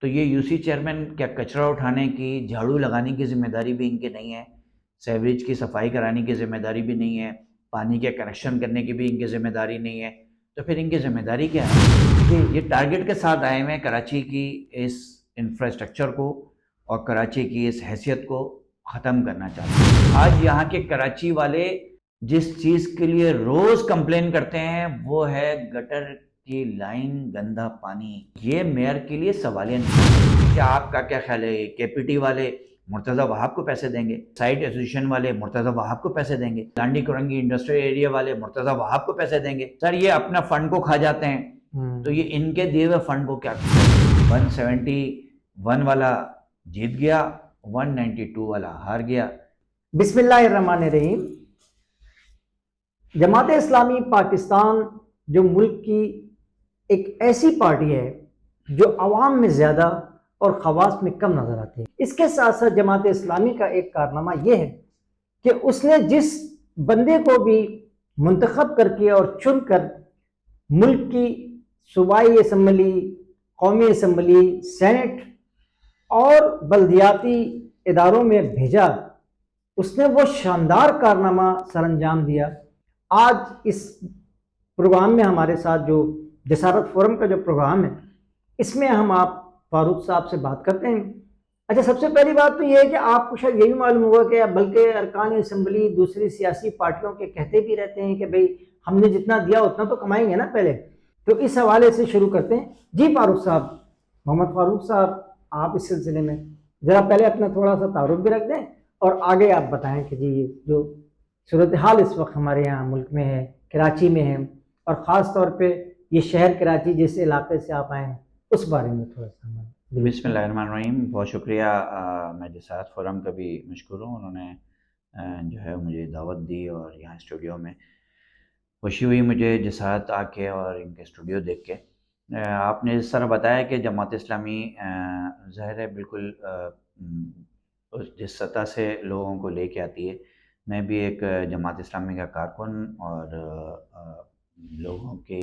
تو یہ you C chairman کیا کچرا اٹھانے کی، جھاڑو لگانے کی ذمہ داری بھی ان کی نہیں ہے، سیوریج کی صفائی کرانے کی ذمہ داری بھی نہیں ہے، پانی کے کنیکشن کرنے کی بھی ان کی ذمہ داری نہیں ہے، تو پھر ان کی ذمہ داری کیا ہے؟ یہ ٹارگٹ کے ساتھ آئے ہوئے کراچی کی اس انفراسٹرکچر کو اور کراچی کی اس حیثیت کو ختم کرنا چاہتے ہیں۔ آج یہاں کے کراچی والے جس چیز کے لیے روز کمپلین کرتے ہیں وہ ہے گٹر کی لائن، گندا پانی۔ یہ میئر کے لیے سوالیہ نہیں۔ کیا آپ کا کیا خیال ہے، کے پی ٹی والے مرتضی وہاب کو پیسے دیں گے، سائٹ ایسوسیشن والے مرتضی وہاب کو پیسے دیں گے، لانڈی کرنگی انڈسٹریل ایریا والے مرتضی وہاب کو پیسے دیں گے؟ سر یہ اپنا فنڈ کو کھا جاتے ہیں، تو یہ ان کے دیے ہوئے فنڈ کو کیا کریں؟ 171 والا جیت گیا، 192 والا ہار گیا۔ بسم اللہ الرحمن الرحیم۔ جماعت اسلامی پاکستان جو ملک کی ایک ایسی پارٹی ہے جو عوام میں زیادہ اور خواص میں کم نظر آتی ہے۔ اس کے ساتھ ساتھ جماعت اسلامی کا ایک کارنامہ یہ ہے کہ اس نے جس بندے کو بھی منتخب کر کے اور چن کر ملک کی صوبائی اسمبلی، قومی اسمبلی، سینٹ اور بلدیاتی اداروں میں بھیجا، اس نے وہ شاندار کارنامہ سر انجام دیا۔ آج اس پروگرام میں ہمارے ساتھ جو جسارت فورم کا جو پروگرام ہے، اس میں ہم آپ فاروق صاحب سے بات کرتے ہیں۔ اچھا، سب سے پہلی بات تو یہ ہے کہ آپ کو شاید یہی معلوم ہوگا کہ بلکہ ارکان اسمبلی دوسری سیاسی پارٹیوں کے کہتے بھی رہتے ہیں کہ بھئی ہم نے جتنا دیا اتنا تو کمائیں گے نا پہلے، تو اس حوالے سے شروع کرتے ہیں۔ جی فاروق صاحب، محمد فاروق صاحب، آپ اس سلسلے میں ذرا پہلے اپنا تھوڑا سا تعارف بھی رکھ دیں اور آگے آپ بتائیں کہ جی جو صورتحال اس وقت ہمارے یہاں ملک میں ہے، کراچی میں ہے، اور خاص طور پہ یہ شہر کراچی جس علاقے سے آپ آئے ہیں اس بارے میں تھوڑا سا ہمیں۔ بسم اللہ الرحمن الرحیم۔ بہت شکریہ، میں جسارت فورم کا بھی مشکور ہوں، انہوں نے جو ہے مجھے دعوت دی اور یہاں اسٹوڈیو میں خوشی ہوئی مجھے جسارت آ کے اور ان کے اسٹوڈیو دیکھ کے۔ آپ نے اس طرح بتایا کہ جماعت اسلامی ظاہر ہے بالکل جس سطح سے لوگوں کو لے کے آتی ہے، میں بھی ایک جماعت اسلامی کا کارکن اور لوگوں کے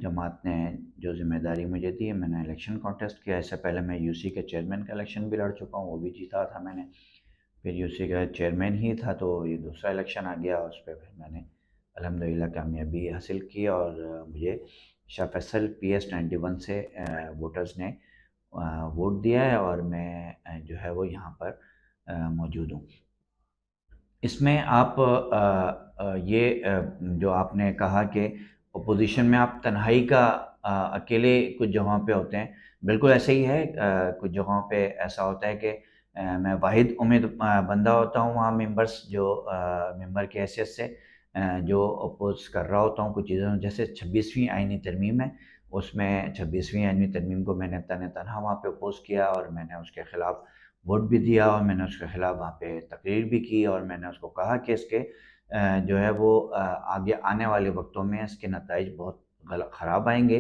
جماعت نے جو ذمہ داری مجھے دی ہے، میں نے الیکشن کانٹیسٹ کیا۔ اس سے پہلے میں یو سی کے چیئرمین کا الیکشن بھی لڑ چکا ہوں، وہ بھی جیتا تھا میں نے، پھر یو سی کا چیئرمین ہی تھا تو یہ دوسرا الیکشن آ گیا، اس پہ پھر میں نے الحمدللہ کامیابی حاصل کی اور مجھے شاہ فیصل پی ایس 91 سے ووٹرز نے ووٹ دیا ہے اور میں جو ہے وہ یہاں پر موجود ہوں۔ اس میں آپ یہ جو آپ نے کہا کہ اپوزیشن میں آپ تنہائی کا اکیلے کچھ جگہوں پہ ہوتے ہیں، بالکل ایسے ہی ہے۔ کچھ جگہوں پہ ایسا ہوتا ہے کہ میں واحد امید بندہ ہوتا ہوں وہاں ممبرس جو ممبر کی حیثیت سے جو اپوز کر رہا ہوتا ہوں کچھ چیزوں، جیسے 26ویں آئینی ترمیم ہے، اس میں 26ویں آئینی ترمیم کو میں نے تنہا وہاں پہ اپوز کیا اور میں نے اس کے خلاف ووٹ بھی دیا اور میں نے اس کے خلاف وہاں پہ تقریر بھی کی اور میں نے اس کو کہا کہ اس کے جو ہے وہ آگے آنے والے وقتوں میں اس کے نتائج بہت خراب آئیں گے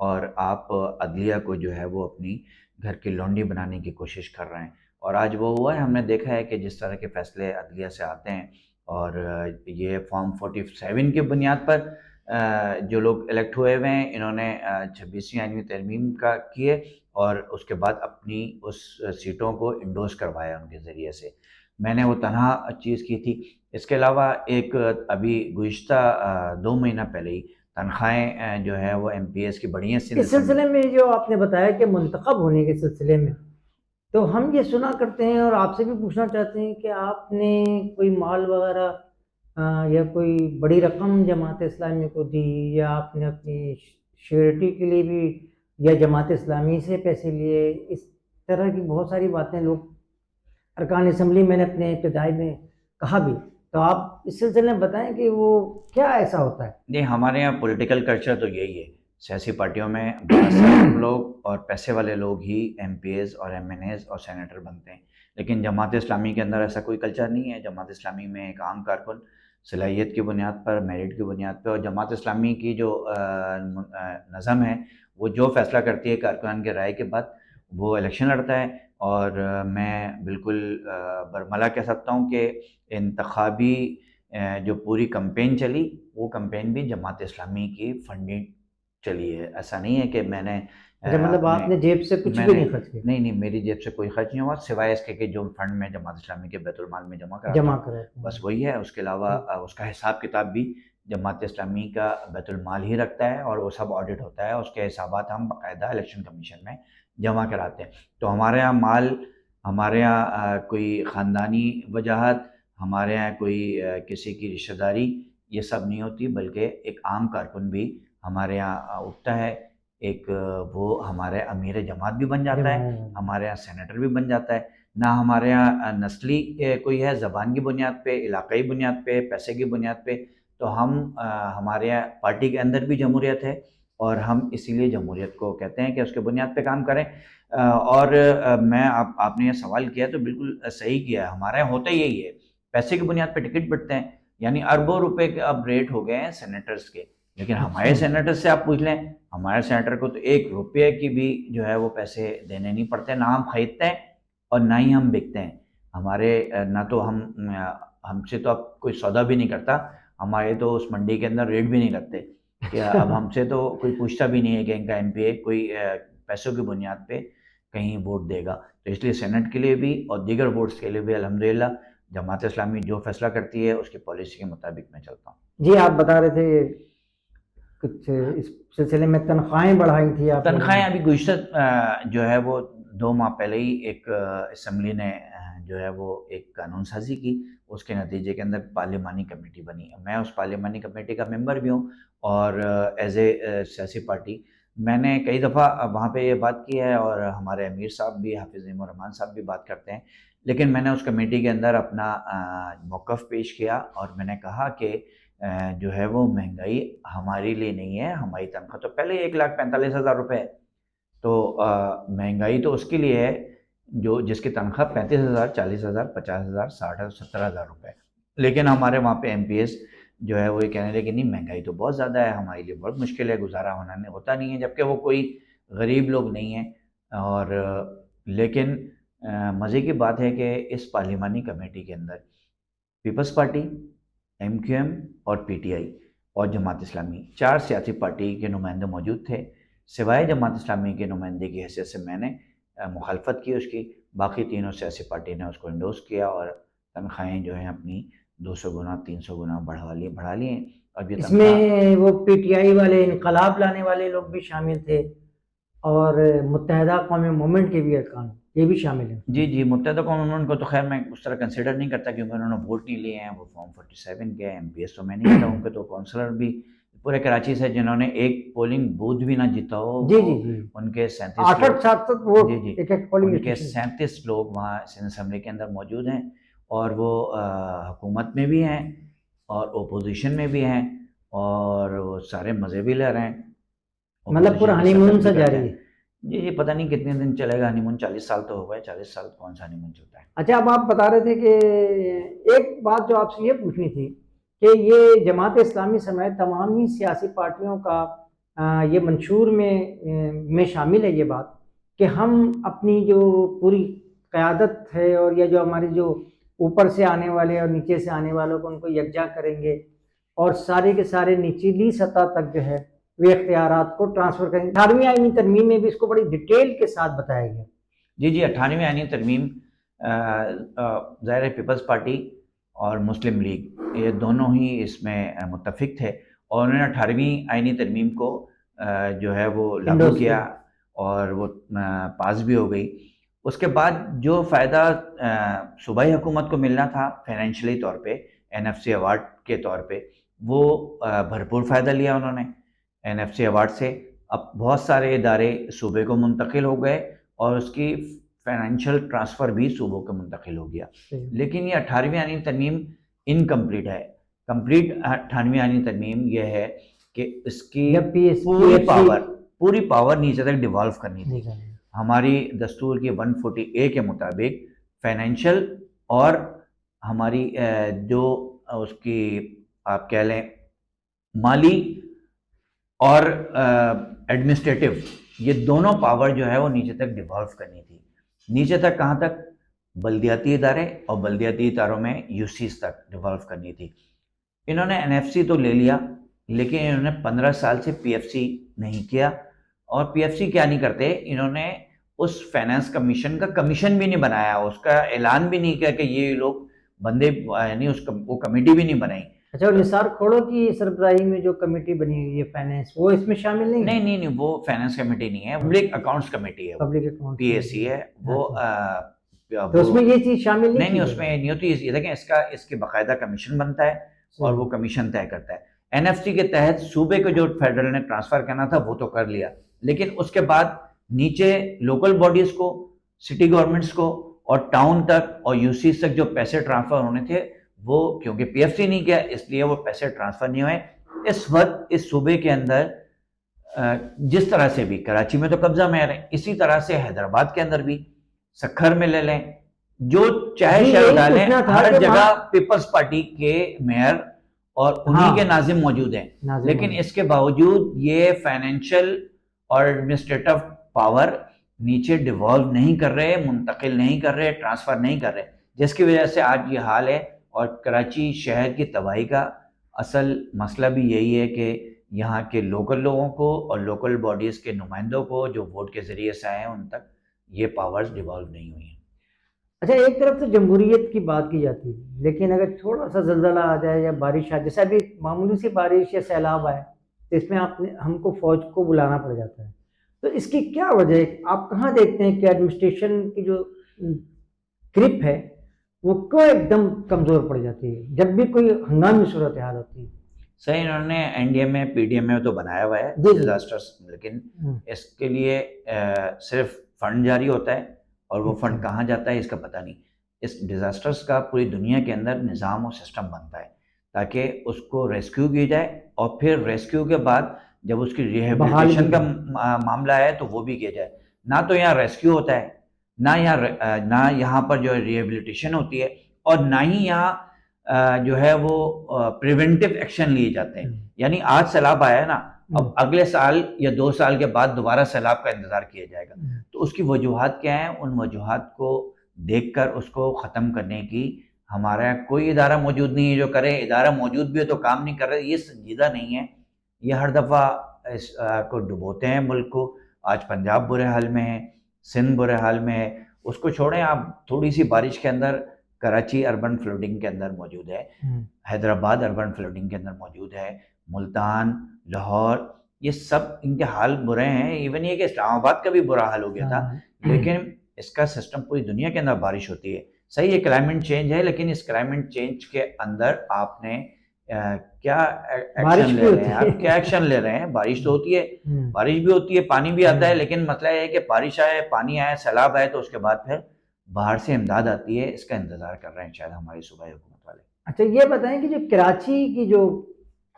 اور آپ عدلیہ کو جو ہے وہ اپنی گھر کی لونڈی بنانے کی کوشش کر رہے ہیں، اور آج وہ ہوا ہے۔ ہم نے دیکھا ہے کہ جس طرح کے فیصلے عدلیہ سے آتے ہیں اور یہ فارم 47 کی بنیاد پر جو لوگ الیکٹ ہوئے ہوئے ہیں، انہوں نے 26ویں آئینی ترمیم کا کیے اور اس کے بعد اپنی اس سیٹوں کو انڈورس کروایا ان کے ذریعے سے۔ میں نے وہ تنہا چیز کی تھی۔ اس کے علاوہ ایک ابھی گزشتہ 2 مہینہ پہلے ہی تنخواہیں جو ہے وہ ایم پی ایس کی بڑی ہیں۔ اس سلسلے میں جو آپ نے بتایا کہ منتخب ہونے کے سلسلے میں، تو ہم یہ سنا کرتے ہیں اور آپ سے بھی پوچھنا چاہتے ہیں کہ آپ نے کوئی مال وغیرہ یا کوئی بڑی رقم جماعت اسلامی کو دی، یا آپ نے اپنی شیورٹی کے لیے بھی یا جماعت اسلامی سے پیسے لیے؟ اس طرح کی بہت ساری باتیں لوگ ارکان اسمبلی میں نے اپنے ابتدائی میں کہا بھی، تو آپ اس سلسلے میں بتائیں کہ وہ کیا ایسا ہوتا ہے؟ نہیں، ہمارے یہاں پولیٹیکل کلچر تو یہی ہے، سیاسی پارٹیوں میں بہت سارے لوگ اور پیسے والے لوگ ہی ایم پی ایز اور ایم این ایز اور سینیٹر بنتے ہیں، لیکن جماعت اسلامی کے اندر ایسا کوئی کلچر نہیں ہے۔ جماعت اسلامی میں ایک عام کارکن صلاحیت کی بنیاد پر، میرٹ کی بنیاد پر، اور جماعت اسلامی کی جو نظم ہے وہ جو فیصلہ کرتی ہے کارکنان کے رائے کے بعد وہ الیکشن لڑتا ہے، اور میں بالکل برملا کہہ سکتا ہوں کہ انتخابی جو پوری کمپین چلی وہ کمپین بھی جماعت اسلامی کی فنڈنگ چلی ہے۔ ایسا نہیں ہے کہ میں نے اچھا مطلب آپ نے جیب سے کچھ بھی نہیں خرچ کیا؟ نہیں، میری جیب سے کوئی خرچ نہیں ہوا، سوائے اس کے کہ جو فنڈ میں جماعت اسلامی کے بیت المال میں جمع کراتا ہوں بس وہی ہے. اس کے علاوہ اس کا حساب کتاب بھی جماعت اسلامی کا بیت المال ہی رکھتا ہے اور وہ سب آڈٹ ہوتا ہے. اس کے حسابات ہم باقاعدہ الیکشن کمیشن میں جمع کراتے ہیں. تو ہمارے یہاں مال، ہمارے یہاں کوئی خاندانی وجاہت، ہمارے یہاں کوئی کسی کی رشتہ داری یہ سب نہیں ہوتی، بلکہ ایک عام کارکن بھی ہمارے یہاں اٹھتا ہے. ایک وہ ہمارے امیر جماعت بھی بن جاتا ہے، ہمارے یہاں سینیٹر بھی بن جاتا ہے. نہ ہمارے یہاں نسلی کوئی ہے، زبان کی بنیاد پہ، علاقائی بنیاد پہ، پیسے کی بنیاد پہ. تو ہمارے یہاں پارٹی کے اندر بھی جمہوریت ہے اور ہم اسی لیے جمہوریت کو کہتے ہیں کہ اس کے بنیاد پہ کام کریں. اور میں آپ نے یہ سوال کیا تو بالکل صحیح کیا. ہمارے یہاں ہوتا یہی ہے، پیسے کی بنیاد پہ ٹکٹ بٹتے ہیں. یعنی اربوں روپے کے اب ریٹ ہو گئے ہیں سینیٹرز کے. لیکن ہمارے سینیٹر سے آپ پوچھ لیں، ہمارے سینیٹر کو تو 1 روپے کی بھی جو ہے وہ پیسے دینے نہیں پڑتے. نہ ہم خریدتے ہیں اور نہ ہی ہم بکتے ہیں. ہمارے نہ تو ہم سے تو اب کوئی سودا بھی نہیں کرتا. ہمارے تو اس منڈی کے اندر ریٹ بھی نہیں لگتے کہ اب ہم سے تو کوئی پوچھتا بھی نہیں ہے کہ ان کا ایم پی اے کوئی پیسوں کی بنیاد پہ کہیں ووٹ دے گا. تو اس لیے سینٹ کے لیے بھی اور دیگر ووٹس کے لیے بھی الحمدللہ جماعت اسلامی جو فیصلہ کرتی ہے اس کی پالیسی کے مطابق میں چلتا ہوں. جی آپ بتا رہے تھے کچھ اس سلسلے میں تنخواہیں بڑھائی تھی آپ؟ تنخواہیں ابھی گزشتہ جو ہے وہ 2 ماہ پہلے ہی ایک اسمبلی نے جو ہے وہ ایک قانون سازی کی. اس کے نتیجے کے اندر پارلیمانی کمیٹی بنی. میں اس پارلیمانی کمیٹی کا ممبر بھی ہوں اور ایز اے سیاسی پارٹی میں نے کئی دفعہ وہاں پہ یہ بات کی ہے اور ہمارے امیر صاحب بھی، حافظ نعیم الرحمان صاحب بھی بات کرتے ہیں. لیکن میں نے اس کمیٹی کے اندر اپنا موقف پیش کیا اور میں نے کہا کہ جو ہے وہ مہنگائی ہمارے لیے نہیں ہے. ہماری تنخواہ تو پہلے 1,45,000 روپے ہے. تو مہنگائی تو اس کے لیے ہے جس کی تنخواہ 35,000، 40,000، 50,000، 60,000، 70,000 روپے. لیکن ہمارے وہاں پہ ایم پی ایس جو ہے وہ یہ کہنے لگے کہ نہیں مہنگائی تو بہت زیادہ ہے، ہمارے لیے بہت مشکل ہے، گزارا ہوتا نہیں ہے. جبکہ وہ کوئی غریب لوگ نہیں ہیں. اور لیکن مزے کی بات ہے کہ اس پارلیمانی کمیٹی کے اندر Peoples Party, M Q M اور پی ٹی آئی اور جماعت اسلامی 4 سیاسی پارٹی کے نمائندے موجود تھے. سوائے جماعت اسلامی کے نمائندے کی حیثیت سے میں نے مخالفت کی اس کی. باقی تینوں سیاسی پارٹی نے اس کو انڈورس کیا اور تنخواہیں جو ہیں اپنی 200 گنا 300 گنا بڑھا لی ہیں. اب اس میں وہ پی ٹی آئی والے انقلاب لانے والے لوگ بھی شامل تھے اور متحدہ قومی موومنٹ کے بھی ارکان یہ بھی شامل ہیں. جی متحدہ قومی موومنٹ کو تو خیر میں اس طرح کنسیڈر نہیں کرتا کیونکہ انہوں نے ووٹ نہیں لیے ہیں. وہ فارم 47 کے ایم پی ایس تو میں نہیں کہتا. ان کے تو کونسلر بھی پورے کراچی سے جنہوں نے ایک پولنگ بوتھ بھی نہ جیتا ہو. جی ان کے 37 لوگ وہاں سندھ اسمبلی کے اندر موجود ہیں اور وہ حکومت میں بھی ہیں اور اپوزیشن میں بھی ہیں اور وہ سارے مزے بھی لے رہے ہیں. مطلب پورا ہنی مون سے جاری ہے. جی پتہ نہیں کتنے دن چلے گا ہنی مون. 40 سال تو ہو گئے. 40 سال کون سا ہنی مون چلتا ہے. اچھا اب آپ بتا رہے تھے کہ ایک بات جو آپ سے یہ پوچھنی تھی کہ یہ جماعت اسلامی سمیت تمام ہی سیاسی پارٹیوں کا یہ منشور میں شامل ہے یہ بات کہ ہم اپنی جو پوری قیادت ہے اور یا جو ہماری جو اوپر سے آنے والے اور نیچے سے آنے والوں کو ان کو یکجا کریں گے اور سارے کے سارے نچلی سطح تک جو ہے وہ اختیارات کو ٹرانسفر کریں گے. 18ویں آئینی ترمیم میں بھی اس کو بڑی ڈیٹیل کے ساتھ بتایا گیا. جی 18ویں آئینی ترمیم ظاہر ہے پیپلز پارٹی اور مسلم لیگ یہ دونوں ہی اس میں متفق تھے اور انہوں نے 18ویں آئینی ترمیم کو جو ہے وہ لاگو کیا اور وہ پاس بھی ہو گئی. اس کے بعد جو فائدہ صوبائی حکومت کو ملنا تھا فائنینشلی طور پہ این ایف سی ایوارڈ کے طور پہ وہ بھرپور فائدہ لیا انہوں نے این ایف سی ایوارڈ سے. اب بہت سارے ادارے صوبے کو منتقل ہو گئے اور اس کی فائنینشیل ٹرانسفر بھی صوبوں کو منتقل ہو گیا. لیکن یہ 18ویں آئینی ترمیم انکمپلیٹ ہے. کمپلیٹ 18ویں آئینی ترمیم یہ ہے کہ اس کی پوری پاور نیچے تک ڈیوالو کرنی تھی. ہماری دستور کی 140A کے مطابق فائنینشیل اور ہماری جو اس کی آپ کہہ لیں مالی اور ایڈمنسٹریٹو یہ دونوں پاور جو ہے وہ نیچے تک ڈیوالو کرنی تھی. نیچے تک کہاں تک؟ بلدیاتی ادارے اور بلدیاتی اداروں میں یو سیز تک ڈیوالو کرنی تھی. انہوں نے این ایف سی تو لے لیا لیکن انہوں نے 15 سال سے پی ایف سی نہیں کیا اور پی ایف سی کیا نہیں کرتے، انہوں نے اس فائنانس کمیشن کا کمیشن بھی نہیں بنایا، اس کا اعلان بھی نہیں کیا کہ یہ لوگ بندے، یعنی وہ کمیٹی بھی نہیں بنائی۔ اچھا، نثار کھوڑو کی سربراہی میں جو کمیٹی بنی ہوئی ہے فائنینس، وہ اس میں شامل نہیں ہے؟ نہیں، وہ فائنانس کمیٹی نہیں ہے، پبلک اکاؤنٹس کمیٹی ہے، پبلک اکاؤنٹ پی اے سی ہے وہ۔ تو اس میں یہ چیز شامل نہیں، اس میں نہیں ہوتی، یہ دیکھیں اس کے باقاعدہ کمیشن بنتا ہے اور وہ کمیشن طے کرتا ہے۔ این ایف سی کے تحت صوبے کو جو فیڈرل نے ٹرانسفر کرنا تھا وہ تو کر لیا، لیکن اس کے بعد نیچے لوکل باڈیز کو، سٹی گورنمنٹس کو اور ٹاؤن تک اور یو سی تک جو پیسے ٹرانسفر ہونے تھے وہ کیونکہ پی ایف سی نہیں کیا اس لیے وہ پیسے ٹرانسفر نہیں ہوئے۔ اس وقت اس صوبے کے اندر جس طرح سے بھی کراچی میں تو قبضہ میں رہے، اسی طرح سے حیدرآباد کے اندر بھی، سکھر میں لے لیں، جو چاہے شہر ڈالیں، ہر جگہ پیپلز پارٹی کے میئر اور انہی کے ناظم موجود ہیں، لیکن اس کے باوجود یہ فائنینشیل اور ایڈمنسٹریٹو پاور نیچے ڈیوالو نہیں کر رہے، منتقل نہیں کر رہے، ٹرانسفر نہیں کر رہے، جس کی وجہ سے آج یہ حال ہے۔ اور کراچی شہر کی تباہی کا اصل مسئلہ بھی یہی ہے کہ یہاں کے لوکل لوگوں کو اور لوکل باڈیز کے نمائندوں کو جو ووٹ کے ذریعے سے آئے ہیں ان تک یہ پاورز ڈیوالو نہیں ہوئی ہیں۔ اچھا، ایک طرف تو جمہوریت کی بات کی جاتی ہے، لیکن اگر تھوڑا سا زلزلہ آ جائے یا بارش آ جائے، جیسے ابھی معمولی سی بارش یا سیلاب آئے تو اس میں ہم کو فوج کو بلانا پڑ جاتا ہے، تو اس کی کیا وجہ ہے؟ آپ کہاں دیکھتے ہیں کہ ایڈمنسٹریشن کی جو گرپ ہے وہ کیوں ایک دم کمزور پڑ جاتی ہے جب بھی کوئی ہنگامی صورتحال ہوتی ہے؟ صحیح، انہوں نے این ڈی ایم اے پی ڈی ایم اے تو بنایا ہوا ہے ڈیزاسٹرس، لیکن اس کے لیے صرف فنڈ جاری ہوتا ہے اور وہ فنڈ کہاں جاتا ہے اس کا پتہ نہیں۔ اس ڈیزاسٹرس کا پوری دنیا کے اندر نظام و سسٹم بنتا ہے تاکہ اس کو ریسکیو کی جائے، اور پھر ریسکیو کے بعد جب اس کی ریہیبلیٹیشن کا معاملہ ہے تو وہ بھی کیا جائے۔ نہ تو یہاں ریسکیو ہوتا ہے، نہ یہاں پر جو ہے ریہیبلیٹیشن ہوتی ہے، اور نہ ہی یہاں جو ہے وہ پریونٹیو ایکشن لیے جاتے ہیں۔ یعنی آج سیلاب آیا ہے نا، اب اگلے سال یا 2 سال کے بعد دوبارہ سیلاب کا انتظار کیا جائے گا، تو اس کی وجوہات کیا ہیں؟ ان وجوہات کو دیکھ کر اس کو ختم کرنے کی ہمارا کوئی ادارہ موجود نہیں ہے جو کرے۔ ادارہ موجود بھی ہے تو کام نہیں کر رہے، یہ سنجیدہ نہیں ہے۔ یہ ہر دفعہ اس کو ڈبوتے ہیں ملک کو۔ آج پنجاب برے حال میں ہے، سندھ برے حال میں ہے، اس کو چھوڑیں آپ، تھوڑی سی بارش کے اندر کراچی اربن فلوڈنگ کے اندر موجود ہے، حیدرآباد اربن فلوڈنگ کے اندر موجود ہے، ملتان، لاہور، یہ سب ان کے حال برے ہیں۔ ایون یہ کہ اسلام آباد کا بھی برا حال ہو گیا تھا، لیکن اس کا سسٹم پوری دنیا کے اندر بارش ہوتی ہے۔ صحیح، یہ کلائمیٹ چینج ہے، لیکن اس کلائمیٹ چینج کے اندر آپ نے کیا ایکشن لے رہے ہیں؟ آپ کیا ایکشن لے رہے ہیں؟ بارش تو ہوتی ہے، بارش بھی ہوتی ہے، پانی بھی آتا ہے، لیکن مسئلہ یہ ہے کہ بارش آئے، پانی آئے، سیلاب آئے تو اس کے بعد پھر باہر سے امداد آتی ہے۔ اس کا انتظار کر رہے ہیں شاید ہماری صوبائی حکومت والے۔ اچھا، یہ بتائیں کہ جو کراچی کی جو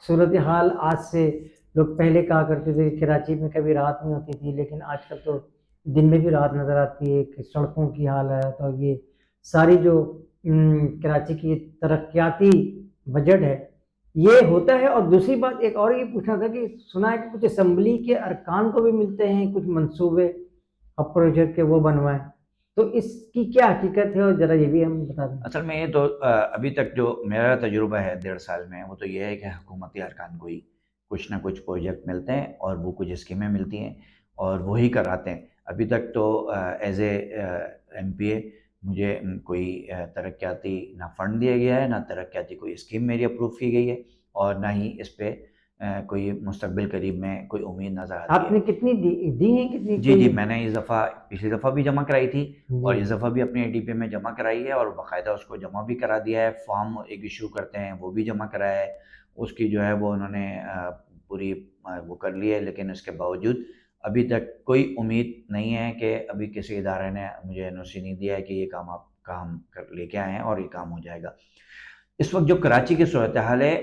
صورتحال آج سے، لوگ پہلے کہا کرتے تھے کہ کراچی میں کبھی رات نہیں ہوتی تھی، لیکن آج کل تو دن میں بھی رات نظر آتی ہے، کہ سڑکوں کی حالت اور یہ ساری جو کراچی کی ترقیاتی بجٹ ہے یہ ہوتا ہے۔ اور دوسری بات ایک اور یہ پوچھنا تھا کہ سنا ہے کہ کچھ اسمبلی کے ارکان کو بھی ملتے ہیں کچھ منصوبے اور پروجیکٹ کے وہ بنوائیں، تو اس کی کیا حقیقت ہے اور ذرا یہ بھی ہم بتا دیں۔ اصل میں یہ تو ابھی تک جو میرا تجربہ ہے 1.5 سال میں، وہ تو یہ ہے کہ حکومتی ارکان کو ہی کچھ نہ کچھ پروجیکٹ ملتے ہیں اور وہ کچھ اسکیمیں ملتی ہیں اور وہی کراتے ہیں۔ ابھی تک تو ایز اے ایم پی اے مجھے کوئی ترقیاتی نہ فنڈ دیا گیا ہے، نہ ترقیاتی کوئی اسکیم میری اپروو کی گئی ہے، اور نہ ہی اس پہ کوئی مستقبل قریب میں کوئی امید نظر آتی ہے۔ آپ نے کتنی دی ہیں؟ کتنی؟ جی، میں نے اس دفعہ، پچھلی دفعہ بھی جمع کرائی تھی اور اس دفعہ بھی اپنے اے ڈی پی میں جمع کرائی ہے، اور باقاعدہ اس کو جمع بھی کرا دیا ہے۔ فارم ایک ایشو کرتے ہیں وہ بھی جمع کرایا ہے، اس کی جو ہے وہ انہوں نے پوری وہ کر لی ہے، لیکن اس کے باوجود ابھی تک کوئی امید نہیں ہے کہ ابھی کسی ادارے نے مجھے این او سی نہیں دیا ہے کہ یہ کام آپ کام لے کے آئے ہیں اور یہ کام ہو جائے گا۔ اس وقت جو کراچی کی صورتحال ہے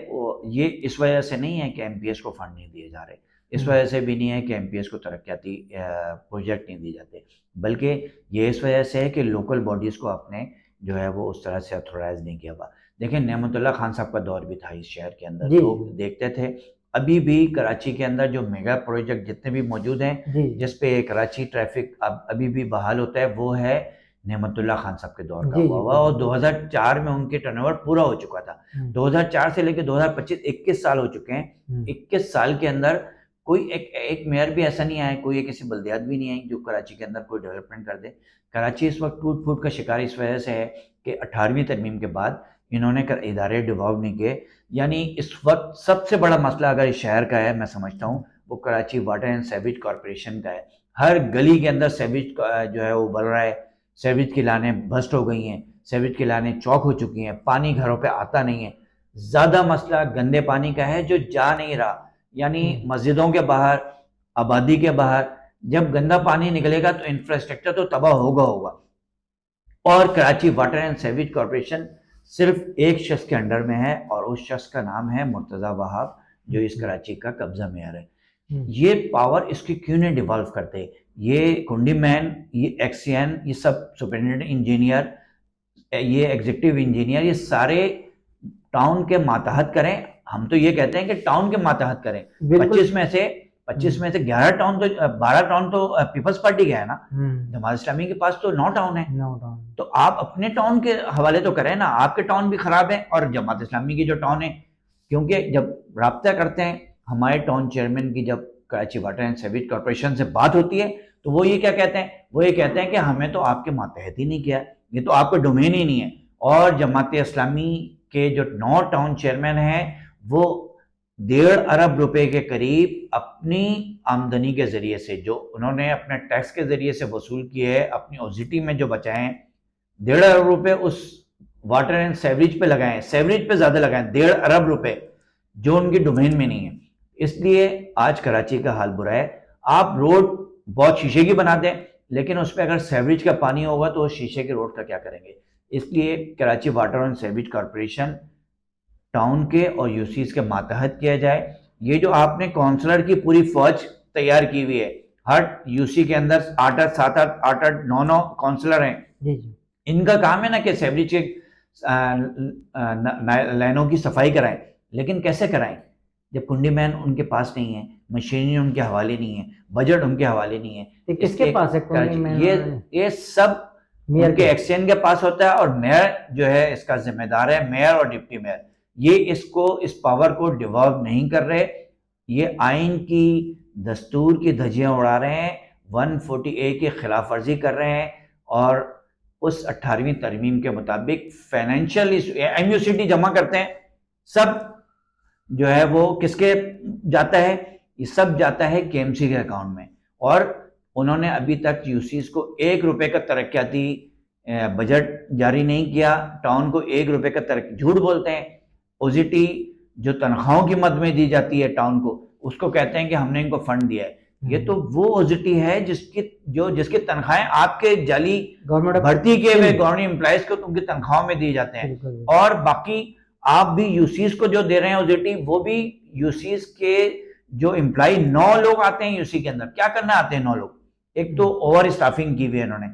یہ اس وجہ سے نہیں ہے کہ ایم پی ایس کو فنڈ نہیں دیے جا رہے، اس وجہ سے بھی نہیں ہے کہ ایم پی ایس کو ترقیاتی پروجیکٹ نہیں دیے جاتے، بلکہ یہ اس وجہ سے ہے کہ لوکل باڈیز کو آپ نے جو ہے وہ اس طرح سے اتھورائز نہیں کیا ہوا۔ دیکھیں، نعمت اللہ خان صاحب کا دور بھی تھا اس شہر کے اندر، لوگ دیکھتے تھے۔ ابھی بھی کراچی کے اندر جو میگا پروجیکٹ جتنے بھی موجود ہیں جس پہ کراچی ٹریفک ابھی بھی بحال ہوتا ہے، وہ ہے نعمت اللہ خان صاحب کے دور کا ہوا، اور 2004 میں ان کے ٹرن اوور پورا ہو چکا تھا۔ 2004 سے لے کے 2025 21 سال ہو چکے ہیں۔ 21 سال کے اندر کوئی ایک میئر بھی ایسا نہیں آیا, کوئی ایک ایسی بلدیات بھی نہیں آئی جو کراچی کے اندر کوئی ڈیولپمنٹ کر دے. کراچی اس وقت ٹوٹ پھوٹ کا شکار اس وجہ سے ہے کہ 18ویں ترمیم کے بعد انہوں نے ادارے ڈیولپ نہیں کیے. یعنی اس وقت سب سے بڑا مسئلہ اگر اس شہر کا ہے, میں سمجھتا ہوں وہ Karachi water and sewage corporation کا ہے. ہر گلی کے اندر سیویج جو ہے وہ ابل رہا ہے, سیویج کی لائنیں بسٹ ہو گئی ہیں, سیویج کی لائنیں چوک ہو چکی ہیں, پانی گھروں پہ آتا نہیں ہے. زیادہ مسئلہ گندے پانی کا ہے جو جا نہیں رہا. یعنی مسجدوں کے باہر, آبادی کے باہر جب گندا پانی نکلے گا تو انفراسٹرکچر تو تباہ ہوگا. اور Karachi water and sewage corporation صرف ایک شخص کے انڈر میں ہے اور اس شخص کا نام ہے مرتضیٰ وہاب, جو اس کراچی کا قبضہ میئر ہے. یہ پاور اس کی کیوں نہیں ڈیوالو کرتے؟ یہ کنڈی مین, یہ ایکسین, یہ سب سپرنٹینڈنٹ انجینئر, یہ ایگزیکٹو انجینئر, یہ سارے ٹاؤن کے ماتحت کریں. ہم تو یہ کہتے ہیں کہ ٹاؤن کے ماتحت کریں. 25 میں سے 11 ٹاؤن تو 12 ٹاؤن تو پیپلز پارٹی کا ہے نا, جماعت اسلامی کے پاس تو 9 ٹاؤن ہے. تو آپ اپنے ٹاؤن کے حوالے تو کریں نا, آپ کے ٹاؤن بھی خراب ہیں اور جماعت اسلامی کی جو ٹاؤن ہے, کیونکہ جب رابطہ کرتے ہیں ہمارے ٹاؤن چیئرمین کی, جب Karachi water and sewage corporation سے بات ہوتی ہے تو وہ یہ کیا کہتے ہیں؟ وہ یہ کہتے ہیں کہ ہمیں تو آپ کے ماتحت ہی نہیں کیا, یہ تو آپ کا ڈومین ہی نہیں ہے. اور جماعت اسلامی کے جو 9 ٹاؤن چیئرمین ہیں وہ 1.5 ارب روپے کے قریب اپنی آمدنی کے ذریعے سے, جو انہوں نے اپنے ٹیکس کے ذریعے سے وصول کیے ہے, اپنی اوزیٹی میں جو بچائے ہیں, 1.5 ارب روپے اس واٹر اینڈ سیوریج پہ لگائیں, سیوریج پہ زیادہ لگائیں, 1.5 ارب روپے جو ان کی ڈومین میں نہیں ہے. اس لیے آج کراچی کا حال برا ہے. آپ روڈ بہت شیشے کی بنا دیں, لیکن اس پہ اگر سیوریج کا پانی ہوگا تو اس شیشے کے روڈ کا کیا کریں گے؟ اس لیے Karachi water and sewerage corporation town کے اور یوسیز کے ماتحت کیا جائے. یہ جو آپ نے کونسلر کی پوری فوج تیار کی ہوئی ہے, ہر یوسی کے اندر 8 7 8 9 کونسلر ہیں, ان کا کام ہے نا کہ سیوریج کے لائنوں کی صفائی کرائیں. لیکن کیسے کرائیں جب کنڈی مین ان کے پاس نہیں ہے, مشینری ان کے حوالے نہیں ہے, بجٹ ان کے حوالے نہیں ہے. کس کے پاس ہے؟ یہ سب ان کے ایکسچینج کے پاس ہوتا ہے, اور میئر جو ہے اس کا ذمہ دار ہے, میئر اور ڈپٹی میئر. یہ اس پاور کو ڈیولپ نہیں کر رہے, یہ آئین کی, دستور کی دھجیاں اڑا رہے ہیں, 140A کی خلاف ورزی کر رہے ہیں, اور اس 18ویں ترمیم کے مطابق فائنینشیل MUCT جمع کرتے ہیں. سب جو ہے وہ کس کے جاتا ہے؟ یہ سب جاتا ہے KMC کے اکاؤنٹ میں. اور انہوں نے ابھی تک یوسیز کو 1 روپے کا ترقیاتی بجٹ جاری نہیں کیا. ٹاؤن کو 1 روپے کا جھوٹ بولتے ہیں. اوزیٹی جو تنخواہوں کی مد میں دی جاتی ہے ٹاؤن کو, اس کو کہتے ہیں کہ ہم نے ان کو فنڈ دیا ہے. یہ تو وہ اوزیٹی ہے جس کی تنخواہیں آپ کے جعلی بھرتی کیے ہوئے گورنمنٹ امپلائیز کو ان کی تنخواہوں میں دیے جاتے ہیں. اور باقی آپ بھی یوسیز کو جو دے رہے ہیں اوزیٹی, وہ بھی یوسیز کے جو امپلائی 9 لوگ آتے ہیں یوسی کے اندر. کیا کرنا آتے ہیں 9 لوگ؟ ایک تو اوور اسٹافنگ کی ہوئی ہے انہوں نے,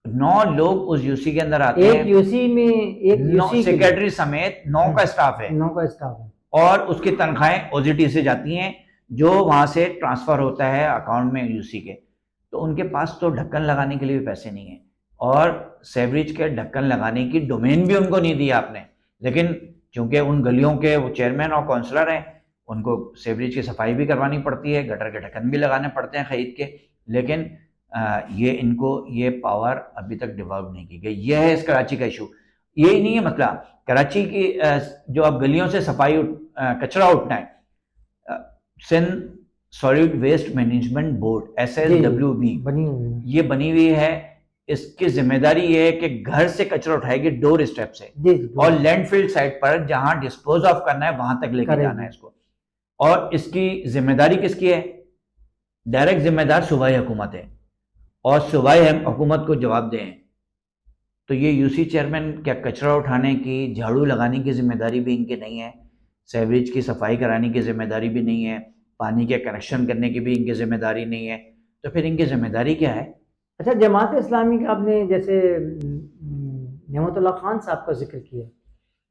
9 لوگ اس یوسی کے اندر آتے ہیں, ایک یوسی میں ایک سیکریٹری سمیت 9 کا اسٹاف ہے, 9 کا اسٹاف ہے, اور اس کی تنخواہیں اوزیٹی سے جاتی ہیں جو وہاں سے ٹرانسفر ہوتا ہے اکاؤنٹ میں یوسی کے. تو ان کے پاس تو ڈھکن لگانے کے لیے بھی پیسے نہیں ہیں, اور سیوریج کے ڈھکن لگانے کی ڈومین بھی ان کو نہیں دی آپ نے. لیکن چونکہ ان گلیوں کے وہ چیئرمین اور کونسلر ہیں, ان کو سیوریج کی صفائی بھی کروانی پڑتی ہے, گٹر کے ڈھکن بھی لگانے پڑتے ہیں خرید کے. لیکن یہ ان کو یہ پاور ابھی تک ڈیولپ نہیں کی گئی. یہ ہے اس کراچی کا ایشو. یہی نہیں ہے مسئلہ کراچی کی جو اب گلیوں سے صفائی کچرا اٹھنا ہے, Sindh solid waste management board SSWB یہ بنی ہوئی ہے. اس کی ذمہ داری یہ ہے کہ گھر سے کچرا اٹھائے گی ڈور اسٹیپ سے, اور لینڈ فیلڈ سائٹ پر جہاں ڈسپوز آف کرنا ہے وہاں تک لے کے جانا ہے اس کو. اور اس کی ذمہ داری کس کی ہے؟ ڈائریکٹ ذمہ دار صوبائی حکومت ہے, اور صوبائی حکومت کو جواب دیں. تو یہ یوسی چیئرمین کیا کچرا اٹھانے کی, جھاڑو لگانے کی ذمہ داری بھی ان کی نہیں ہے, سیوریج کی صفائی کرانے کی ذمہ داری بھی نہیں ہے, پانی کے کنیکشن کرنے کی بھی ان کی ذمہ داری نہیں ہے. تو پھر ان کی ذمہ داری کیا ہے؟ اچھا, جماعت اسلامی کا آپ نے جیسے نعمت اللہ خان صاحب کا ذکر کیا,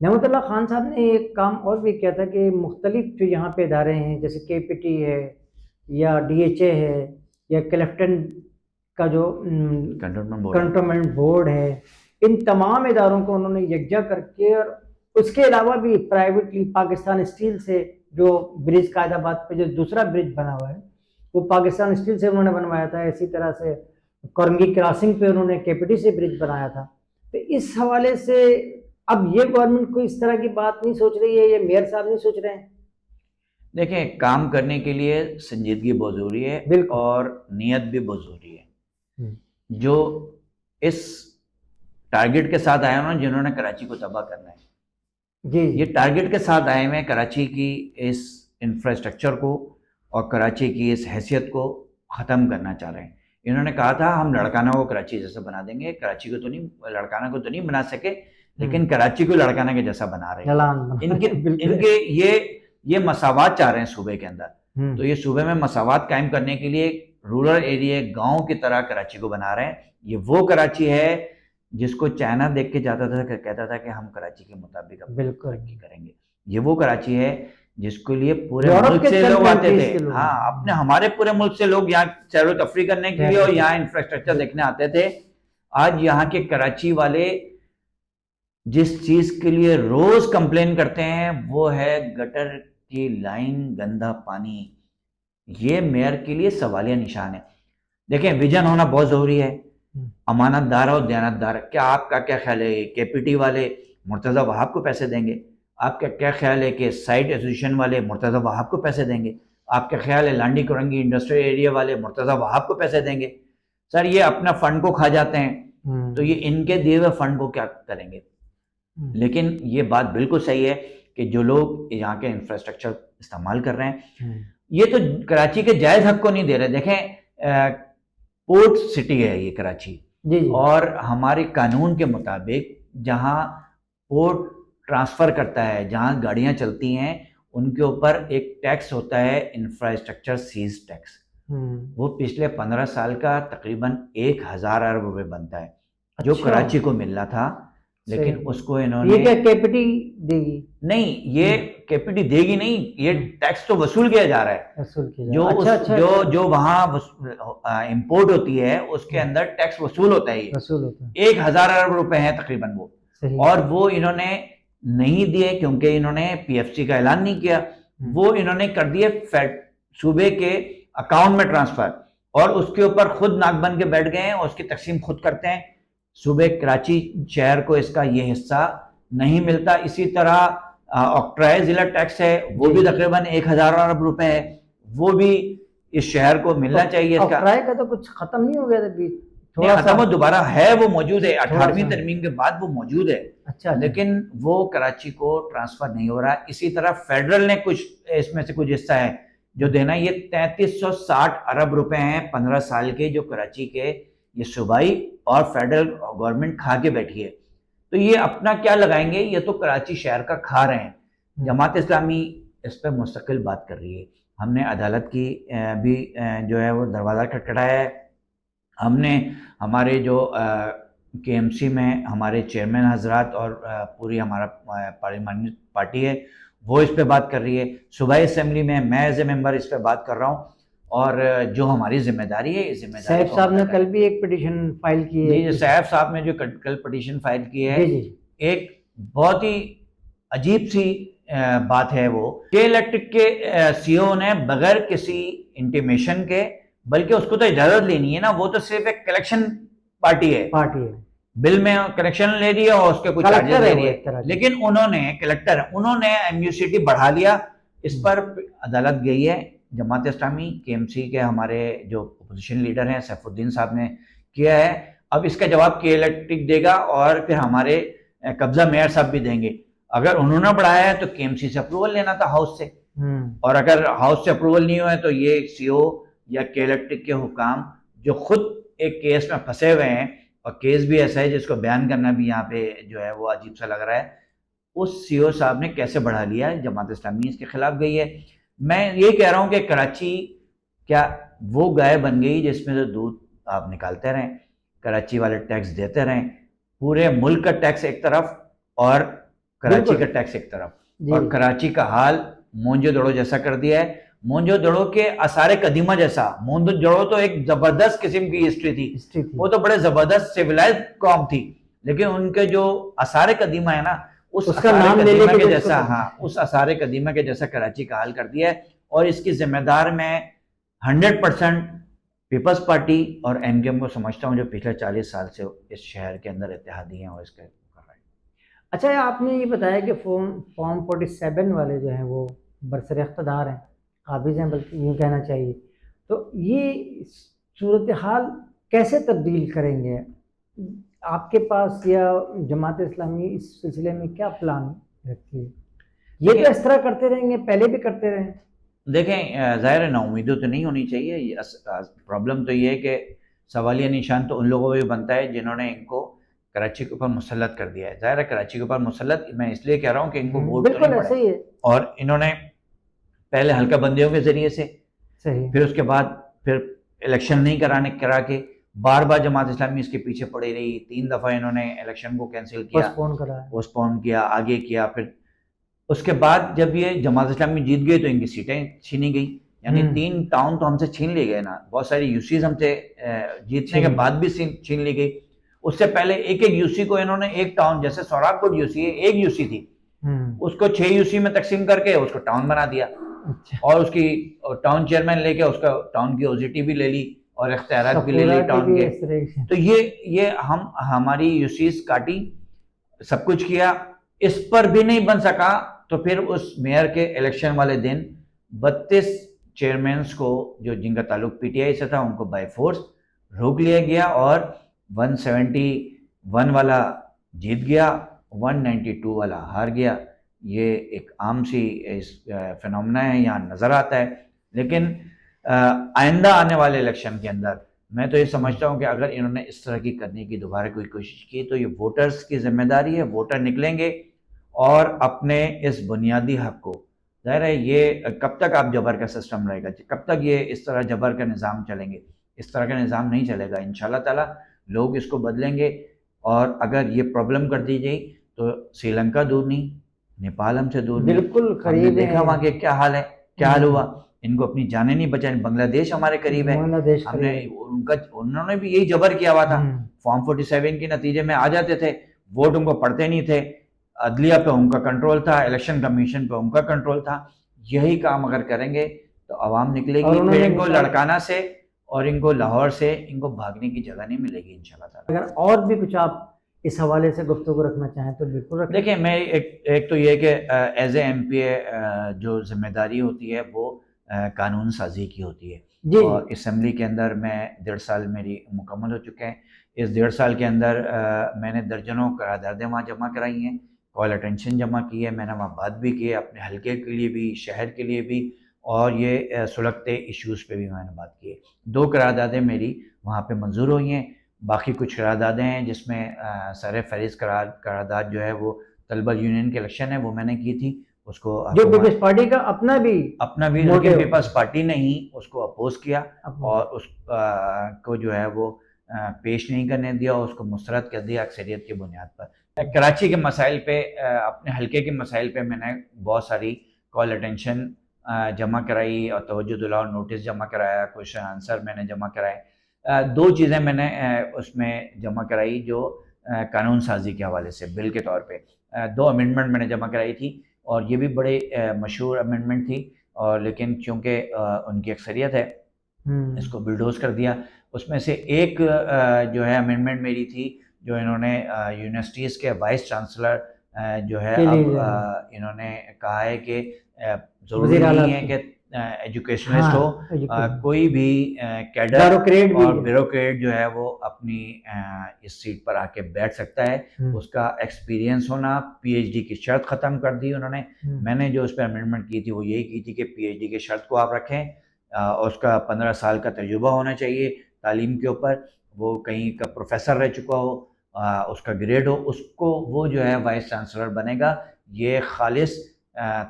نعمت اللہ خان صاحب نے ایک کام اور بھی کیا تھا کہ مختلف جو یہاں پہ ادارے ہیں جیسے KPT ہے یا DHA ہے یا کلیفٹن کا جو کنٹونمنٹ بورڈ ہے, ان تمام اداروں کو انہوں نے یکجا کر کے, اور اس کے علاوہ بھی پرائیویٹلی پاکستان اسٹیل سے جو برج قائد آباد پہ جو دوسرا برج بنا ہوا ہے وہ پاکستان اسٹیل سے انہوں نے بنوایا تھا. اسی طرح سے کورنگی کراسنگ پہ انہوں نے KPT سے برج بنایا تھا. تو اس حوالے سے اب یہ گورنمنٹ کو اس طرح کی بات نہیں سوچ رہی ہے, یہ میئر صاحب نہیں سوچ رہے ہیں؟ دیکھیں, کام کرنے کے لیے سنجیدگی بہت ضروری ہے اور نیت بھی بہت ضروری ہے. جو اس ٹارگٹ کے ساتھ آئے ہیں جنہوں نے کراچی کو تباہ کرنا ہے, جی یہ ٹارگٹ کے ساتھ آئے ہیں کراچی کی اس انفراسٹرکچر کو اور کراچی کی اس حیثیت کو ختم کرنا چاہ رہے ہیں. انہوں نے کہا تھا ہم لڑکانہ کو کراچی جیسا بنا دیں گے, کراچی کو تو نہیں, لڑکانہ کو تو نہیں بنا سکے لیکن کراچی کو لڑکانہ کے جیسا بنا رہے ہیں. ان کے یہ مساوات چاہ رہے ہیں صوبے کے اندر. تو یہ صوبے میں مساوات قائم کرنے کے لیے رورل ایریا گاؤں کی طرح کراچی کو بنا رہے ہیں. یہ وہ کراچی ہے جس کو چائنا دیکھ کے جاتا تھا, کہتا تھا کہ ہم کراچی کے مطابق ترقی کریں گے. یہ وہ کراچی ہے جس کے لیے پورے ملک سے لوگ آتے تھے. ہاں, ہمارے پورے ملک سے لوگ یہاں سیر و تفریح کرنے کے لیے اور یہاں انفراسٹرکچر دیکھنے آتے تھے. آج یہاں کے کراچی والے جس چیز کے لیے روز کمپلین کرتے ہیں وہ ہے گٹر کی لائن, گندا پانی. یہ میئر کے لیے سوالیہ نشان ہے. دیکھیں, ویژن ہونا بہت ضروری ہے, امانت دار اور دیانت دار. کیا آپ کا کیا خیال ہے KPT والے مرتضی وہاب کو پیسے دیں گے؟ آپ کا کیا خیال ہے کہ سائٹ ایسوسیشن والے مرتضی وہاب کو پیسے دیں گے؟ آپ کا خیال ہے لانڈی کورنگی انڈسٹریل ایریا والے مرتضی وہاب کو پیسے دیں گے؟ سر, یہ اپنا فنڈ کو کھا جاتے ہیں تو یہ ان کے دیے ہوئے فنڈ کو کیا کریں گے؟ لیکن یہ بات بالکل صحیح ہے کہ جو لوگ یہاں کے انفراسٹرکچر استعمال کر رہے ہیں یہ تو کراچی کے جائز حق کو نہیں دے رہے. دیکھیں, پورٹ سٹی ہے یہ کراچی, اور ہمارے قانون کے مطابق جہاں پورٹ ٹرانسفر کرتا ہے, جہاں گاڑیاں چلتی ہیں, ان کے اوپر ایک ٹیکس ہوتا ہے انفراسٹرکچر سیز ٹیکس. وہ پچھلے 15 سال کا تقریباً 1000 ارب روپے بنتا ہے جو کراچی کو ملنا تھا. لیکن اس کو انہوں نے, یہ کیا KPT دے گی؟ نہیں, یہ KPT دے گی نہیں, یہ ٹیکس تو وصول کیا جا رہا ہے. جو وہاں امپورٹ ہوتی ہے اس کے اندر ٹیکس وصول ہوتا ہے. 1000 ارب روپے ہیں تقریباً وہ, اور وہ انہوں نے نہیں دیے کیونکہ انہوں نے PFC کا اعلان نہیں کیا. وہ انہوں نے کر دیے صوبے کے اکاؤنٹ میں ٹرانسفر, اور اس کے اوپر خود ناک بن کے بیٹھ گئے ہیں اور اس کی تقسیم خود کرتے ہیں. صوبے کراچی شہر کو اس کا یہ حصہ نہیں ملتا. اسی طرح آکٹرائے ضلع ٹیکس ہے, وہ بھی تقریباً 1000 ارب روپے ہے, وہ بھی اس شہر کو ملنا چاہیے. اس کا تو کچھ ختم نہیں ہو گیا تھا, ختم ہو دوبارہ ہے, وہ موجود ہے 18ویں ترمیم کے بعد وہ موجود ہے. لیکن وہ کراچی کو ٹرانسفر نہیں ہو رہا. اسی طرح فیڈرل نے کچھ اس میں سے کچھ حصہ ہے جو دینا. یہ 3360 ارب روپے ہیں 15 سال کے جو کراچی کے یہ صوبائی اور فیڈرل گورنمنٹ کھا کے بیٹھی ہے. تو یہ اپنا کیا لگائیں گے؟ یہ تو کراچی شہر کا کھا رہے ہیں. جماعت اسلامی اس پہ مستقل بات کر رہی ہے. ہم نے عدالت کی بھی جو ہے وہ دروازہ کھٹکھٹایا ہے. ہم نے ہمارے جو KMC میں ہمارے چیئرمین حضرات اور پوری ہمارا پارلیمانی پارٹی ہے وہ اس پہ بات کر رہی ہے. صوبائی اسمبلی میں ایز اے ممبر اس پہ بات کر رہا ہوں, اور جو ہماری ذمہ داری ہے, ذمہ داری صاحب صاحب نے کل بھی ایک پٹیشن فائل کی ہے. جی, صاحب صاحب نے جو کل پٹیشن فائل کی ہے, ایک بہت ہی عجیب سی بات ہے وہ کہ الیکٹرک کے CEO نے بغیر کسی انٹیمیشن کے, بلکہ اس کو تو اجازت لینی ہے نا, وہ تو صرف ایک کلیکشن پارٹی ہے, بل میں کلیکشن لے رہی ہے اور اس کے کچھ چارجز لے رہی ہے. لیکن انہوں نے انہوں نے MUCT بڑھا لیا. اس پر عدالت گئی ہے. جماعت اسلامی KMC کے ہمارے جو اپوزیشن لیڈر ہیں سیف الدین صاحب نے کیا ہے. اب اس کا جواب کے الیکٹرک دے گا اور پھر ہمارے قبضہ میئر صاحب بھی دیں گے. اگر انہوں نے بڑھایا ہے تو KMC سے اپروول لینا تھا ہاؤس سے, اور اگر ہاؤس سے اپروول نہیں ہوئے تو یہ CEO یا کے الیکٹرک کے حکام جو خود ایک کیس میں پھنسے ہوئے ہیں, اور کیس بھی ایسا ہے جس کو بیان کرنا بھی یہاں پہ جو ہے وہ عجیب سا لگ رہا ہے, اس CEO صاحب نے کیسے بڑھا لیا ہے. جماعت اسلامی اس کے خلاف گئی ہے. میں یہ کہہ رہا ہوں کہ کراچی کیا وہ گائے بن گئی جس میں سے دودھ آپ نکالتے رہیں, کراچی والے ٹیکس دیتے رہیں, پورے ملک کا ٹیکس ایک طرف اور کراچی کا ٹیکس ایک طرف, اور کراچی کا حال مونجو دڑو جیسا کر دیا ہے. مونجو دڑو کے آثار قدیمہ جیسا. مونجو دڑو تو ایک زبردست قسم کی ہسٹری تھی, وہ تو بڑے زبردست سیولائز قوم تھی, لیکن ان کے جو آثار قدیمہ ہے نا اس کا نام لے لے کے جیسا، ہاں اس آثار قدیمہ کے جیسا کراچی کا حال کر دیا ہے. اور اس کی ذمہ دار میں 100% پیپلز پارٹی اور این ڈی ایم کو سمجھتا ہوں، جو پچھلے 40 سال سے اس شہر کے اندر اتحادی ہیں اور اس کے کر رہے ہیں. اچھا آپ نے یہ بتایا کہ فارم 47 والے جو ہیں وہ برسر اقتدار ہیں، قابض ہیں، بلکہ یوں کہنا چاہیے. تو یہ صورتحال کیسے تبدیل کریں گے آپ کے پاس، یا جماعت اسلامی اس سلسلے میں کیا پلان رکھتی ہے؟ یہ تو اس طرح کرتے رہیں گے، پہلے بھی کرتے رہے. دیکھیں ظاہر ہے نا امیدوں تو نہیں ہونی چاہیے. پرابلم تو یہ ہے کہ سوالیہ نشان تو ان لوگوں پہ بھی بنتا ہے جنہوں نے ان کو کراچی کے اوپر مسلط کر دیا ہے. ظاہر ہے کراچی کے اوپر مسلط میں اس لیے کہہ رہا ہوں کہ ان کو ووٹ تو نہیں ایسے ہی ہے. اور انہوں نے پہلے حلقہ بندیوں کے ذریعے سے، صحیح، پھر اس کے بعد پھر الیکشن نہیں کرا کے بار بار جماعت اسلامی اس کے پیچھے پڑی رہی. 3 دفعہ انہوں نے الیکشن کو کینسل کیا، پوسٹ پون کیا، آگے کیا. پھر اس کے بعد جب یہ جماعت اسلامی جیت گئی تو ان کی سیٹیں چھینی گئی. یعنی 3 ٹاؤن تو ہم سے چھین لی گئے نا. بہت ساری یو سیز ہم سے جیتنے کے بعد بھی چھین لی گئی. اس سے پہلے ایک یو سی کو انہوں نے ایک ٹاؤن، جیسے سوراخ کوٹ یو سی ہے، ایک یو سی تھی، اس کو 6 یو سی میں تقسیم کر کے اس کو ٹاؤن بنا دیا. اور اس کی ٹاؤن چیئرمین لے کے اس کا ٹاؤن کی اوزیٹی بھی لے لی اور اختیارات بھی لے لی ٹاؤن کے. تو یہ ہماری یو سیز کاٹی، سب کچھ کیا. اس پر بھی نہیں بن سکا تو پھر اس میئر کے الیکشن والے دن 32 چیئرمینز کو جو جن کا تعلق پی ٹی آئی سے تھا ان کو بائی فورس روک لیا گیا اور 171 والا جیت گیا، 192 والا ہار گیا. یہ ایک عام سی فینومنا ہے، یہاں نظر آتا ہے. لیکن آئندہ آنے والے الیکشن کے اندر میں تو یہ سمجھتا ہوں کہ اگر انہوں نے اس طرح کی کرنے کی دوبارہ کوئی کوشش کی تو یہ ووٹرز کی ذمہ داری ہے. ووٹر نکلیں گے اور اپنے اس بنیادی حق کو، ظاہر ہے یہ کب تک آپ جبر کا سسٹم رہے گا، کب تک یہ اس طرح جبر کا نظام چلیں گے؟ اس طرح کا نظام نہیں چلے گا. انشاءاللہ تعالی لوگ اس کو بدلیں گے. اور اگر یہ پرابلم کر دی گئی تو سری لنکا دور نہیں، نیپال ہم سے دور نہیں. بالکل قریب ہے. دیکھا وہاں کے کیا حال ہے، کیا حال ہوا. ان کو اپنی جانیں نہیں بچائیں. بنگلہ دیش ہمارے قریب ہے، ہم نے انہوں نے بھی یہی جبر کیا ہوا تھا. فارم 47 کے نتیجے میں آ جاتے تھے، ووٹ ان کو پڑھتے نہیں تھے، عدلیہ پہ ان کا کنٹرول تھا، الیکشن کمیشن پہ ان کا کنٹرول تھا. یہی کام اگر کریں گے تو عوام نکلے گی. پھر ان کو لڑکانہ سے اور ان کو لاہور سے ان کو بھاگنے کی جگہ نہیں ملے گی انشاءاللہ تعالی. اگر اور بھی کچھ آپ اس حوالے سے گفتگو رکھنا چاہیں تو بالکل رکھیں. دیکھیں میں ایک تو یہ کہ ایز اے ایم پی اے جو ذمہ داری ہوتی ہے وہ قانون سازی کی ہوتی ہے. اور اسمبلی کے اندر میں 1.5 سال میری مکمل ہو چکے ہیں. اس 1.5 سال کے اندر میں نے درجنوں قراردادیں وہاں جمع کرائی ہیں، کال اٹینشن جمع کی ہے، میں نے وہاں بات بھی کی ہے اپنے حلقے کے لیے بھی، شہر کے لیے بھی، اور یہ سلگتے ایشوز پہ بھی میں نے بات کی ہے. 2 قراردادیں میری وہاں پہ منظور ہوئی ہیں. باقی کچھ قراردادیں ہیں جس میں سر فہرست قرارداد جو ہے وہ طلبہ یونین کے الیکشن ہے وہ میں نے کی تھی. اس کو جو پیپلز پارٹی کا اپنا بھی لیکن پیپلز پارٹی نے ہی اس کو اپوز کیا اور اس کو جو ہے وہ پیش نہیں کرنے دیا اور اس کو مسترد کر دیا اکثریت کی بنیاد پر. کراچی کے مسائل پہ، اپنے حلقے کے مسائل پہ میں نے بہت ساری کال اٹینشن جمع کرائی اور توجہ دلاؤ نوٹس جمع کرایا، کوشچن آنسر میں نے جمع کرائے. 2 چیزیں میں نے اس میں جمع کرائی جو قانون سازی کے حوالے سے بل کے طور پہ. 2 امینڈمنٹ میں نے جمع کرائی تھی اور یہ بھی بڑے مشہور امینڈمنٹ تھی، اور لیکن چونکہ ان کی اکثریت ہے اس کو بلڈوز کر دیا. اس میں سے ایک جو ہے امینڈمنٹ میری تھی جو انہوں نے یونیورسٹیز کے وائس چانسلر جو ہے اب انہوں نے کہا ہے کہ ضروری نہیں ہے کہ ایجوکیشنلسٹ ہو، کوئی بھی کیڈر اور بیوروکریٹ جو ہے وہ اپنی اس سیٹ پر آ کے بیٹھ سکتا ہے. اس کا ایکسپیرینس ہونا، پی ایچ ڈی کی شرط ختم کر دی انہوں نے. میں نے جو اس پہ امینڈمنٹ کی تھی وہ یہی کی تھی کہ پی ایچ ڈی کی شرط کو آپ رکھیں اور اس کا 15 سال کا تجربہ ہونا چاہیے تعلیم کے اوپر، وہ کہیں کا پروفیسر رہ چکا ہو، اس کا گریڈ ہو، اس کو وہ جو ہے وائس چانسلر بنے گا. یہ خالص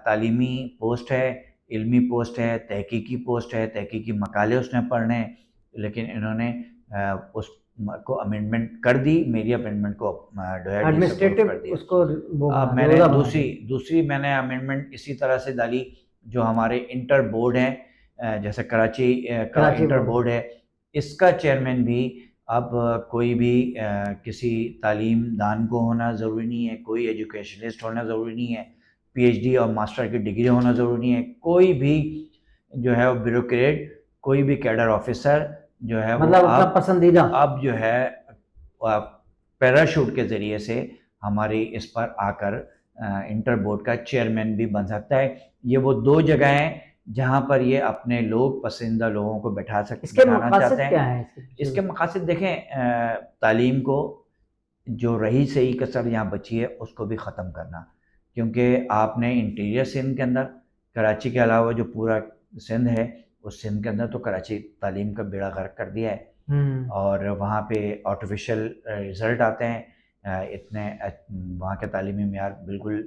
تعلیمی پوسٹ ہے، علمی پوسٹ ہے، تحقیقی پوسٹ ہے، تحقیقی مقالے اس نے پڑھنے، لیکن انہوں نے اس کو امینڈمنٹ کر دی. میری امینڈمنٹ کو ایڈمنسٹریٹو اس کو میں نے دوسری میں نے امینڈمنٹ اسی طرح سے ڈالی جو ہمارے انٹر بورڈ ہیں، جیسے کراچی کا انٹر بورڈ ہے، اس کا چیئرمین بھی اب کوئی بھی کسی تعلیم دان کو ہونا ضروری نہیں ہے، کوئی ایجوکیشنسٹ ہونا ضروری نہیں ہے، پی ایچ ڈی اور ماسٹر کی ڈگری ہونا ضروری نہیں ہے، کوئی بھی جو ہے وہ بیوروکریٹ، کوئی بھی کیڈر آفیسر جو ہے وہ مطلب اپنا پسندیدہ اب جو ہے پیراشوٹ کے ذریعے سے ہماری اس پر آ کر انٹر بورڈ کا چیئرمین بھی بن سکتا ہے۔ یہ وہ دو جگہ ہیں جہاں پر یہ اپنے لوگ پسندیدہ لوگوں کو بٹھانا چاہتے ہیں۔ کیا ہے اس کے مقاصد دیکھیں، تعلیم کو جو رہی سہی کسر یہاں بچی ہے اس کو بھی ختم کرنا، کیونکہ آپ نے انٹیریئر سندھ کے اندر، کراچی کے علاوہ جو پورا سندھ ہے، اس سندھ کے اندر تو کراچی تعلیم کا بیڑا غرق کر دیا ہے، اور وہاں پہ آرٹیفیشل رزلٹ آتے ہیں، اتنے وہاں کے تعلیمی معیار بالکل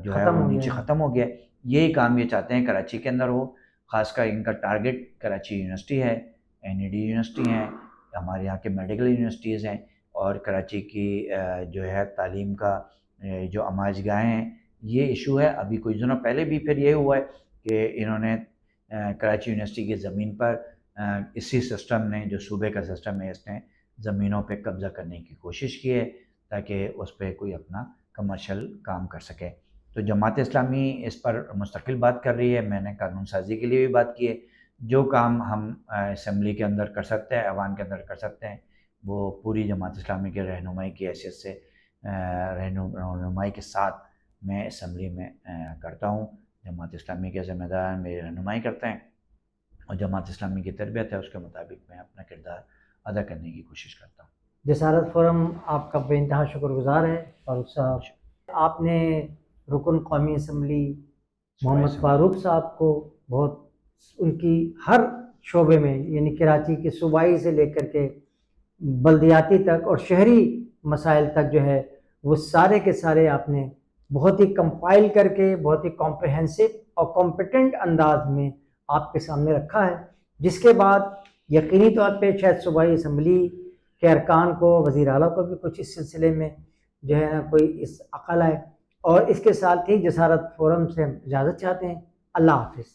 جو ہے وہ نیچے ختم ہو گیا ہے۔ یہی کام یہ چاہتے ہیں کراچی کے اندر ہو، خاص کر ان کا ٹارگٹ کراچی یونیورسٹی ہے، این ای ڈی یونیورسٹی ہیں، ہمارے یہاں کے میڈیکل یونیورسٹیز ہیں، اور کراچی کی جو ہے تعلیم کا جو آماج گاہیں ہیں۔ یہ ایشو ہے، ابھی کچھ دنوں پہلے بھی پھر یہ ہوا ہے کہ انہوں نے کراچی یونیورسٹی کی زمین پر اسی سسٹم نے، جو صوبے کا سسٹم ہے، اس نے زمینوں پہ قبضہ کرنے کی کوشش کی ہے تاکہ اس پہ کوئی اپنا کمرشل کام کر سکے۔ تو جماعت اسلامی اس پر مستقل بات کر رہی ہے، میں نے قانون سازی کے لیے بھی بات کی ہے۔ جو کام ہم اسمبلی کے اندر کر سکتے ہیں، ایوان کے اندر کر سکتے ہیں، وہ پوری جماعت اسلامی کے رہنمائی کی حیثیت سے رہنمائی کے ساتھ میں اسمبلی میں کرتا ہوں۔ جماعت اسلامی کے ذمہ داران میری رہنمائی کرتے ہیں، اور جماعت اسلامی کی تربیت ہے، اس کے مطابق میں اپنا کردار ادا کرنے کی کوشش کرتا ہوں۔ جسارت فورم آپ کا بے انتہا شکر گزار ہے فاروق صاحب۔ آپ نے رکن قومی اسمبلی محمد فاروق صاحب کو بہت ان کی ہر شعبے میں، یعنی کراچی کے صوبائی سے لے کر کے بلدیاتی تک اور شہری مسائل تک جو ہے وہ سارے کے سارے آپ نے بہت ہی کمپائل کر کے بہت ہی کمپریہنسو اور کمپیٹنٹ انداز میں آپ کے سامنے رکھا ہے، جس کے بعد یقینی طور پہ شاید صوبائی اسمبلی کے ارکان کو، وزیر اعلیٰ کو بھی کچھ اس سلسلے میں جو ہے نا کوئی اس عقل ہے۔ اور اس کے ساتھ ہی جسارت فورم سے ہم اجازت چاہتے ہیں۔ اللہ حافظ۔